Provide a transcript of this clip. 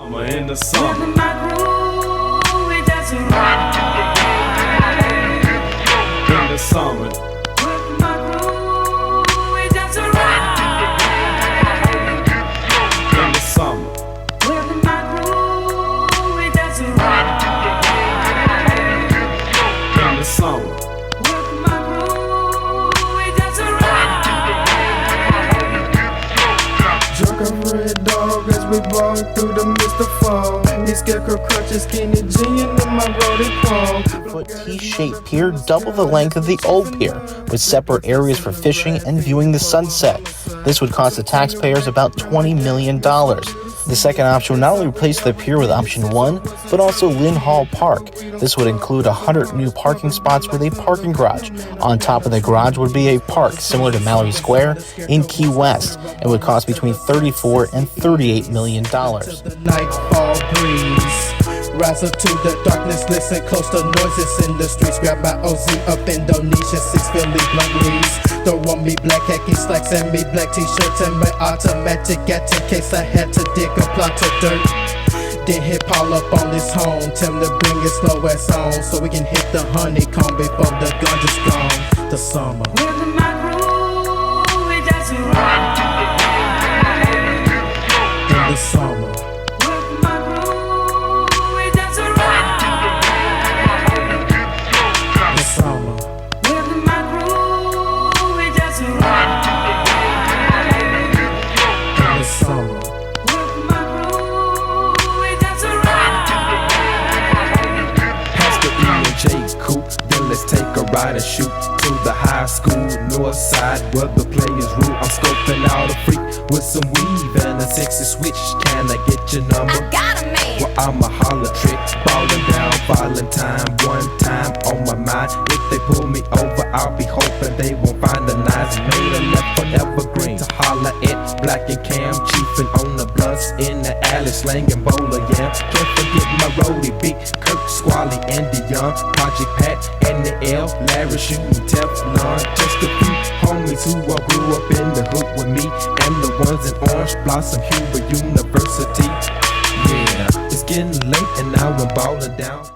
summer, in the summer. In my groove, it doesn't ride. In the summer. With my groove, it doesn't ride. In the summer. With my groove, it doesn't ride. In the summer. With my groove, it doesn't ride. Drunk of red dog as we ball through the mist of fall. These scarecrow crutches, skinny jean in my roadie paw. Foot T-shaped pier, double the length of the old pier, with separate areas for fishing and viewing the sunset. This would cost the taxpayers about $20 million. The second option would not only replace the pier with option 1, but also Lynn Hall Park. This would include 100 new parking spots with a parking garage. On top of the garage would be a park similar to Mallory Square in Key West, and would cost between $34 and $38 million. The nightfall breeze, rise up to the darkness, listen close to noises in the streets. Grab my OZ up Indonesia, 6 Philly blunt leaves. Throw on me black khaki slacks and me black t-shirts and my automatic at in case I had to dig a plot of dirt. Then hit Paul up on his home, tell him to bring his slow ass on, so we can hit the honeycomb before the ganja's gone. The summer. With my groove, it doesn't ride. In the summer. With my groove, it doesn't ride. The summer. With my groove, it doesn't ride. In the summer. With my groove, it doesn't ride. Past the E and J coupe, then let's take a ride and shoot to the high school north side where the players rule. I'm scoping out a freak with some weave and a sexy switch. Can I get your number? I got a man. Well, I'm a holler trick, ballin' down Valentine. One time on my mind, if they pull me over, I'll be hoping they won't find the knives. Made a left for evergreen to holler at Black and Cam, chiefin' on the blunts in the alley, slangin' bowler yam. Can't forget my roadie, Big Kirk, Squally, and Dion, Project Pat, and the L, Larry shooting Teflon. Just a few homies who all grew up in the hood with me, and the ones in Orange Blossom, Huber University. Yeah, it's getting late and now I'm ballin' down.